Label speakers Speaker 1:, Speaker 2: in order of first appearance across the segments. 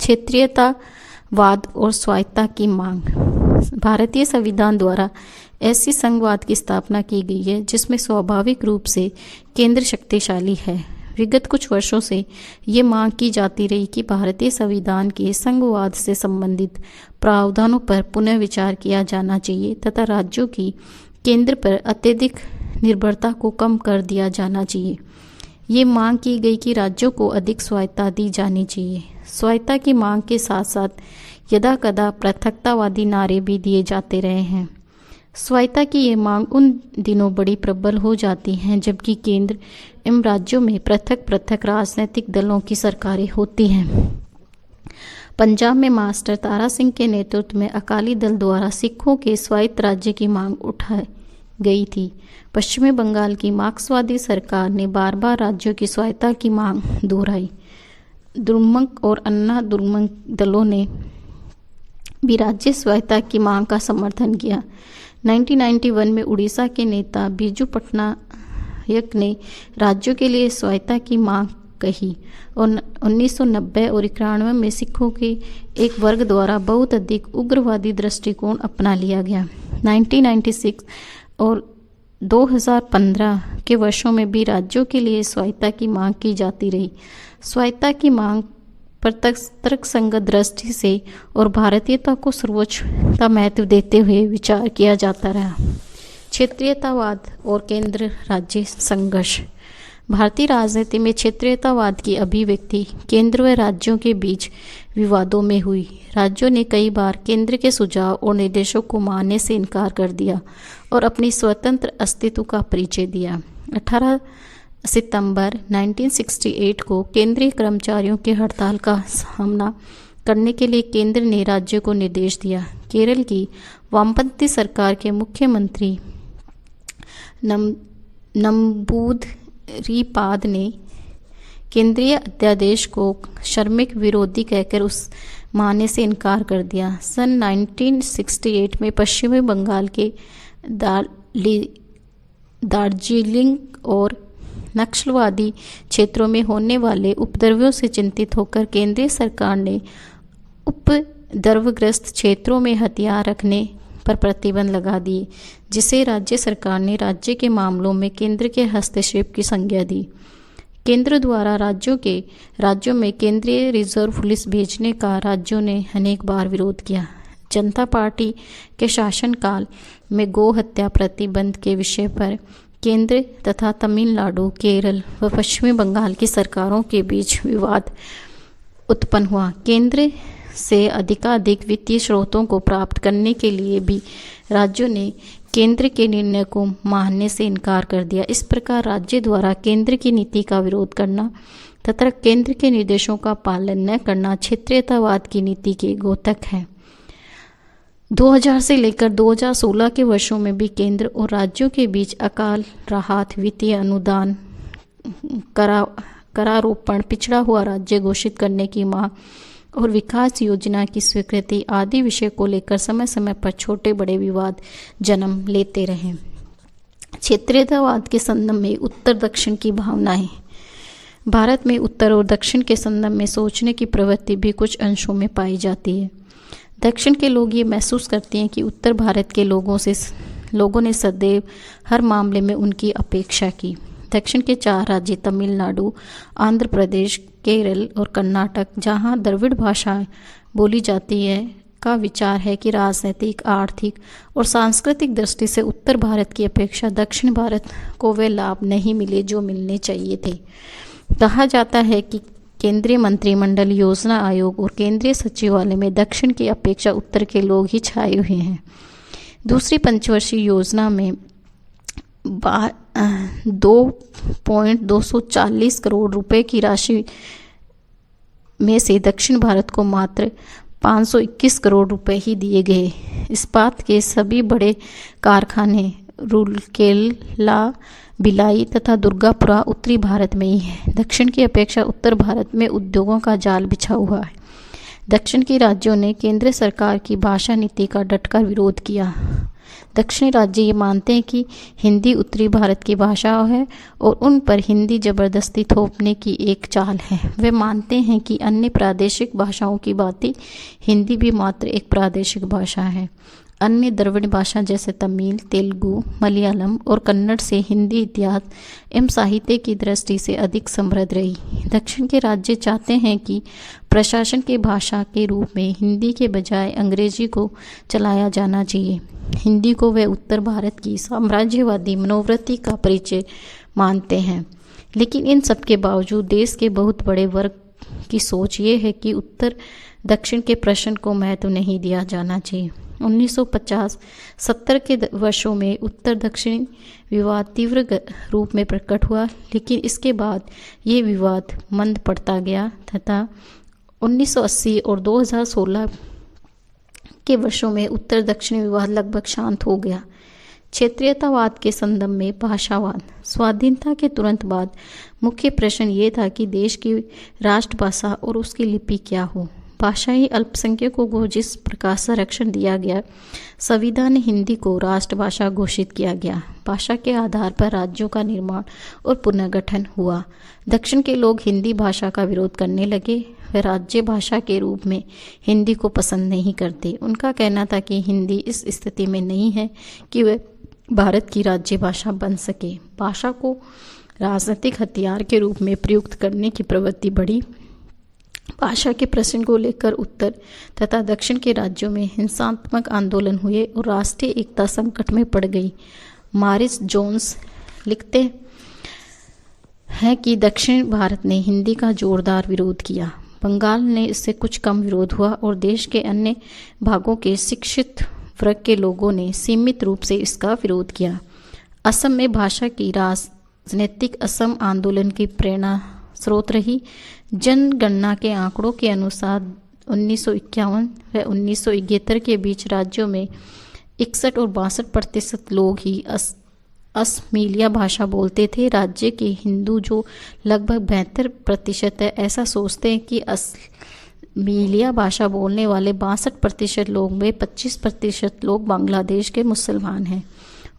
Speaker 1: क्षेत्रीयतावाद और स्वायत्तता की मांग। भारतीय संविधान द्वारा ऐसी संघवाद की स्थापना की गई है जिसमें स्वाभाविक रूप से केंद्र शक्तिशाली है। विगत कुछ वर्षों से ये मांग की जाती रही कि भारतीय संविधान के संघवाद से संबंधित प्रावधानों पर पुनः विचार किया जाना चाहिए तथा राज्यों की केंद्र पर अत्यधिक निर्भरता को कम कर दिया जाना चाहिए। ये मांग की गई कि राज्यों को अधिक स्वायत्तता दी जानी चाहिए। स्वायत्तता की मांग के साथ साथ यदाकदा पृथकतावादी नारे भी दिए जाते रहे हैं। स्वायत्तता की ये मांग उन दिनों बड़ी प्रबल हो जाती हैं जबकि केंद्र एवं राज्यों में पृथक पृथक राजनीतिक दलों की सरकारें होती हैं। पंजाब में मास्टर तारा सिंह के नेतृत्व में अकाली दल द्वारा सिखों के स्वायत्त राज्य की मांग उठाई गई थी। पश्चिमी बंगाल की मार्क्सवादी सरकार ने बार बार राज्यों की स्वायत्तता की मांग दोहराई। द्रमुक और अन्ना द्रमुक दलों ने भी राज्य स्वायत्तता की मांग का समर्थन किया। 1991 में उड़ीसा के नेता बिजू पटनायक ने राज्यों के लिए स्वायत्तता की मांग कही और 1990 और 1991 में सिखों के एक वर्ग द्वारा बहुत अधिक उग्रवादी दृष्टिकोण अपना लिया गया। 1996 और 2015 के वर्षों में भी राज्यों के लिए स्वायत्तता की मांग की जाती रही। स्वायत्तता की मांग पर तर्कसंगत दृष्टि से और भारतीयता को सर्वोच्चता महत्व देते हुए विचार किया जाता रहा। क्षेत्रीयतावाद और केंद्र राज्य संघर्ष। भारतीय राजनीति में क्षेत्रीयतावाद की अभिव्यक्ति केंद्र व राज्यों के बीच विवादों में हुई। राज्यों ने कई बार केंद्र के सुझाव और निर्देशों को मानने से इनकार कर दिया और अपनी स्वतंत्र अस्तित्व का परिचय दिया। 18 सितंबर 1968 को केंद्रीय कर्मचारियों के हड़ताल का सामना करने के लिए केंद्र ने राज्यों को निर्देश दिया। केरल की वामपंथी सरकार के मुख्यमंत्री नंबूदरीपाद ने केंद्रीय अध्यादेश को श्रमिक विरोधी कहकर उस मानने से इनकार कर दिया। सन 1968 में पश्चिमी बंगाल के दार्जिलिंग और नक्सलवादी क्षेत्रों में होने वाले उपद्रवों से चिंतित होकर केंद्रीय सरकार ने उपद्रवग्रस्त क्षेत्रों में हथियार रखने पर प्रतिबंध लगा दिए, जिसे राज्य सरकार ने राज्य के मामलों में केंद्र के हस्तक्षेप की संज्ञा दी। केंद्र द्वारा राज्यों में केंद्रीय रिजर्व पुलिस भेजने का राज्यों ने अनेक बार विरोध किया। जनता पार्टी के शासनकाल में गौ हत्या प्रतिबंध के विषय पर केंद्र तथा तमिलनाडु, केरल व पश्चिमी बंगाल की सरकारों के बीच विवाद उत्पन्न हुआ। केंद्र से अधिकाधिक वित्तीय स्रोतों को प्राप्त करने के लिए भी राज्यों ने केंद्र के निर्णय को मानने से इनकार कर दिया। इस प्रकार राज्य द्वारा केंद्र की नीति का विरोध करना तथा केंद्र के निर्देशों का पालन न करना क्षेत्रीयतावाद की नीति के द्योतक है। 2000 से लेकर 2016 के वर्षों में भी केंद्र और राज्यों के बीच अकाल राहत, वित्तीय अनुदान, करारोपण, पिछड़ा हुआ राज्य घोषित करने की मांग और विकास योजना की स्वीकृति आदि विषय को लेकर समय समय पर छोटे बड़े विवाद जन्म लेते रहे। क्षेत्रीयतावाद के संदर्भ में उत्तर दक्षिण की भावनाएं। भारत में उत्तर और दक्षिण के संदर्भ में सोचने की प्रवृत्ति भी कुछ अंशों में पाई जाती है। दक्षिण के लोग ये महसूस करते हैं कि उत्तर भारत के लोगों ने सदैव हर मामले में उनकी अपेक्षा की। दक्षिण के 4 राज्य तमिलनाडु, आंध्र प्रदेश, केरल और कर्नाटक, जहां द्रविड़ भाषाएं बोली जाती है, का विचार है कि राजनीतिक, आर्थिक और सांस्कृतिक दृष्टि से उत्तर भारत की अपेक्षा दक्षिण भारत को वे लाभ नहीं मिले जो मिलने चाहिए थे। कहा जाता है कि केंद्रीय मंत्रिमंडल, योजना आयोग और केंद्रीय सचिवालय में दक्षिण की अपेक्षा उत्तर के लोग ही छाए हुए हैं। दूसरी पंचवर्षीय योजना में 2.240 करोड़ रुपए की राशि में से दक्षिण भारत को मात्र 521 करोड़ रुपए ही दिए गए। इस्पात के सभी बड़े कारखाने रूरकेला, भिलाई तथा दुर्गापुरा उत्तरी भारत में ही है। दक्षिण की अपेक्षा उत्तर भारत में उद्योगों का जाल बिछा हुआ है। दक्षिण के राज्यों ने केंद्र सरकार की भाषा नीति का डटकर विरोध किया। दक्षिणी राज्य ये मानते हैं कि हिंदी उत्तरी भारत की भाषा है और उन पर हिंदी जबरदस्ती थोपने की एक चाल है। वे मानते हैं कि अन्य प्रादेशिक भाषाओं की भांति हिंदी भी मात्र एक प्रादेशिक भाषा है। अन्य द्रविड़ भाषा जैसे तमिल, तेलुगु, मलयालम और कन्नड़ से हिंदी इतिहास एवं साहित्य की दृष्टि से अधिक समृद्ध रही। दक्षिण के राज्य चाहते हैं कि प्रशासन की भाषा के रूप में हिंदी के बजाय अंग्रेजी को चलाया जाना चाहिए। हिंदी को वे उत्तर भारत की साम्राज्यवादी मनोवृत्ति का परिचय मानते हैं। लेकिन इन सब के बावजूद देश के बहुत बड़े वर्ग की सोच ये है कि उत्तर दक्षिण के प्रश्न को महत्व नहीं दिया जाना चाहिए। 1950-70 के वर्षों में उत्तर दक्षिण विवाद तीव्र रूप में प्रकट हुआ, लेकिन इसके बाद ये विवाद मंद पड़ता गया तथा 1980 और 2016 के वर्षों में उत्तर दक्षिण विवाद लगभग शांत हो गया। क्षेत्रीयतावाद के संदर्भ में भाषावाद। स्वाधीनता के तुरंत बाद मुख्य प्रश्न ये था कि देश की राष्ट्रभाषा और उसकी लिपि क्या हो। भाषाई अल्पसंख्यकों को जिस प्रकार संरक्षण दिया गया, संविधान में हिंदी को राष्ट्रभाषा घोषित किया गया। भाषा के आधार पर राज्यों का निर्माण और पुनर्गठन हुआ। दक्षिण के लोग हिंदी भाषा का विरोध करने लगे। वे राज्य भाषा के रूप में हिंदी को पसंद नहीं करते। उनका कहना था कि हिंदी इस स्थिति में नहीं है कि वह भारत की राज्य भाषा बन सके। भाषा को राजनीतिक हथियार के रूप में प्रयुक्त करने की प्रवृत्ति बढ़ी। भाषा के प्रश्न को लेकर उत्तर तथा दक्षिण के राज्यों में हिंसात्मक आंदोलन हुए और राष्ट्रीय एकता संकट में पड़ गई। मॉरिस जोन्स लिखते हैं कि दक्षिण भारत ने हिंदी का जोरदार विरोध किया। बंगाल ने इससे कुछ कम विरोध हुआ और देश के अन्य भागों के शिक्षित वर्ग के लोगों ने सीमित रूप से इसका विरोध किया। असम में भाषा की राजनीतिक असम आंदोलन की प्रेरणा स्रोत रही। जनगणना के आंकड़ों के अनुसार 1951 व 1971 के बीच राज्यों में 61 और 62% लोग ही असमिया भाषा बोलते थे। राज्य के हिंदू, जो लगभग 72% है, ऐसा सोचते हैं कि असमिया भाषा बोलने वाले 62% लोग में 25% लोग बांग्लादेश के मुसलमान हैं।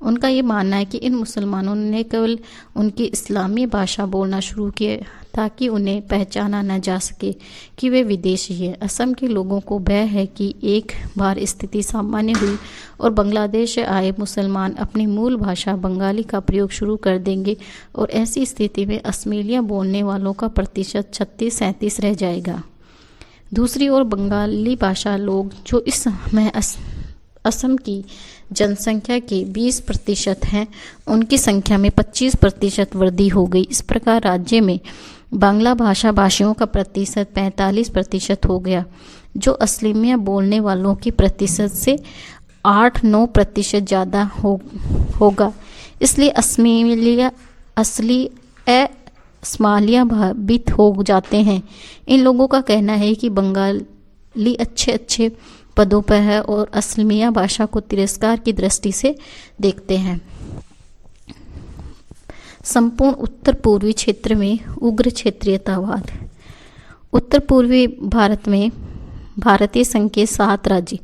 Speaker 1: उनका ये मानना है कि इन मुसलमानों ने केवल उनकी इस्लामी भाषा बोलना शुरू किया ताकि उन्हें पहचाना न जा सके कि वे विदेशी हैं। असम के लोगों को भय है कि एक बार स्थिति सामान्य हुई और बांग्लादेश से आए मुसलमान अपनी मूल भाषा बंगाली का प्रयोग शुरू कर देंगे और ऐसी स्थिति में असमिया बोलने वालों का प्रतिशत 36-37 रह जाएगा। दूसरी ओर बंगाली भाषा लोग, जो इस समय असम की जनसंख्या के 20% हैं, उनकी संख्या में 25% वृद्धि हो गई। इस प्रकार राज्य में बांग्ला भाषा भाषियों का प्रतिशत 45% हो गया, जो असमिया बोलने वालों की प्रतिशत से 8-9% ज़्यादा होगा। इसलिए असमिया भयभीत हो जाते हैं। इन लोगों का कहना है कि बंगाली अच्छे पदों पर है और असमिया भाषा को तिरस्कार की दृष्टि से देखते हैं। संपूर्ण उत्तर पूर्वी क्षेत्र में उग्र क्षेत्रीयतावाद। उत्तर पूर्वी भारत में भारतीय संघ के 7 राज्य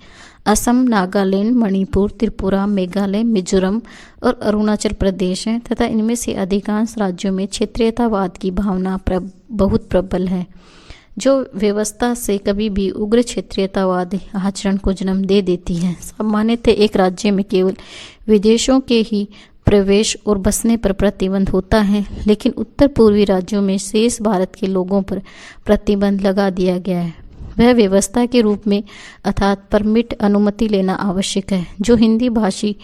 Speaker 1: असम, नागालैंड, मणिपुर, त्रिपुरा, मेघालय, मिजोरम और अरुणाचल प्रदेश हैं तथा इनमें से अधिकांश राज्यों में क्षेत्रीयतावाद की भावना बहुत प्रबल है, जो व्यवस्था से कभी भी उग्र क्षेत्रीयतावाद आचरण को जन्म दे देती है। सामान्यतः एक राज्य में केवल विदेशों के ही प्रवेश और बसने पर प्रतिबंध होता है, लेकिन उत्तर पूर्वी राज्यों में शेष भारत के लोगों पर प्रतिबंध लगा दिया गया है। वह व्यवस्था के रूप में अर्थात परमिट अनुमति लेना आवश्यक है। जो हिंदी भाषी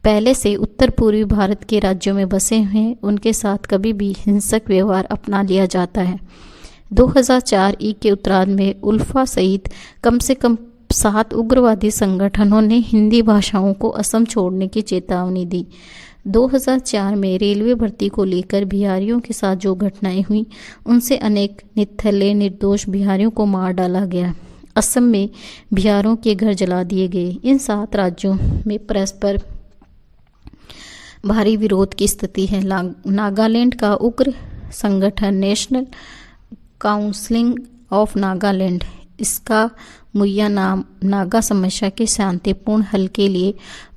Speaker 1: पहले से उत्तर पूर्वी भारत के राज्यों में बसे हैं, उनके साथ कभी भी हिंसक व्यवहार अपना लिया जाता है। 2004 के उत्तरार्ध में उल्फा सहित कम से कम 7 उग्रवादी संगठनों ने हिंदी भाषाओं को असम छोड़ने की चेतावनी दी। 2004 में रेलवे भर्ती को लेकर बिहारियों के साथ जो घटनाएं हुई, उनसे अनेक निथले निर्दोष बिहारियों को मार डाला गया। असम में बिहारों के घर जला दिए गए। इन 7 राज्यों में परस्पर भारी विरोध की स्थिति है। नागालैंड का उग्र संगठन नेशनल काउंसिल ऑफ नागालैंड इसका मुय्या नागा समस्या के शांतिपूर्ण हल के लिए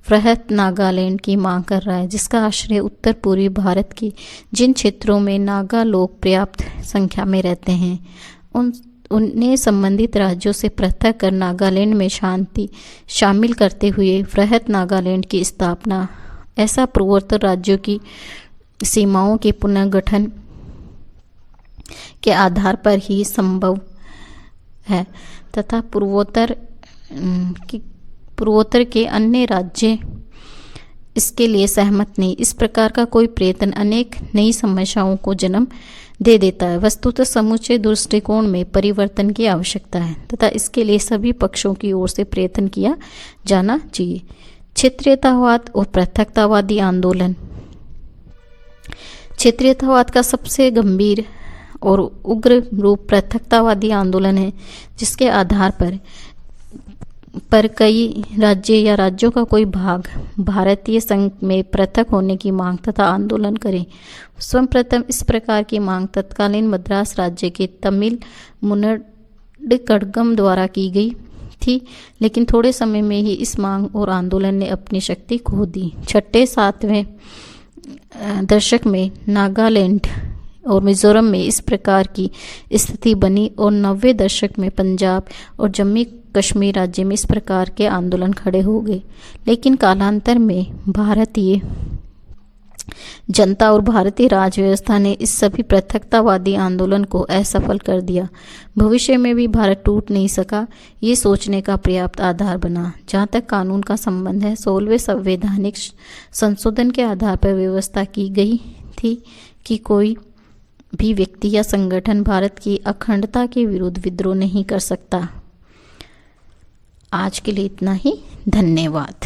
Speaker 1: वृहत नागालैंड की मांग कर रहा है, जिसका आश्रय उत्तर पूर्वी भारत के जिन क्षेत्रों में नागा लोग पर्याप्त संख्या में रहते हैं उन्हें संबंधित राज्यों से पृथक कर नागालैंड में शांति शामिल करते हुए वृहत नागालैंड की स्थापना ऐसा पूर्वोत्तर राज्यों की सीमाओं के पुनर्गठन के आधार पर ही संभव है तथा पूर्वोत्तर के अन्य राज्य इसके लिए सहमत नहीं। इस प्रकार का कोई प्रयत्न अनेक नई समस्याओं को जन्म दे देता है। वस्तुतः समूचे दृष्टिकोण में परिवर्तन की आवश्यकता है तथा इसके लिए सभी पक्षों की ओर से प्रयत्न किया जाना चाहिए। क्षेत्रीयतावाद और पृथकतावादी आंदोलन। क्षेत्रीयतावाद का सबसे गंभीर और उग्र रूप पृथकतावादी आंदोलन है, जिसके आधार पर कई राज्य या राज्यों का कोई भाग भारतीय संघ में पृथक होने की मांग तथा आंदोलन करें। सर्वप्रथम इस प्रकार की मांग तत्कालीन मद्रास राज्य के तमिल मुनड्डकड़गम द्वारा की गई थी, लेकिन थोड़े समय में ही इस मांग और आंदोलन ने अपनी शक्ति खो दी। 6-7वें दशक में नागालैंड और मिजोरम में इस प्रकार की स्थिति बनी और 90वें दशक में पंजाब और जम्मू कश्मीर राज्य में इस प्रकार के आंदोलन खड़े हो गए। लेकिन कालांतर में भारतीय जनता और भारतीय राज व्यवस्था ने इस सभी पृथकतावादी आंदोलन को असफल कर दिया। भविष्य में भी भारत टूट नहीं सका, ये सोचने का पर्याप्त आधार बना। जहाँ तक कानून का संबंध है, 16वें संवैधानिक संशोधन के आधार पर व्यवस्था की गई थी कि कोई भी व्यक्ति या संगठन भारत की अखंडता के विरुद्ध विद्रोह नहीं कर सकता। आज के लिए इतना ही। धन्यवाद।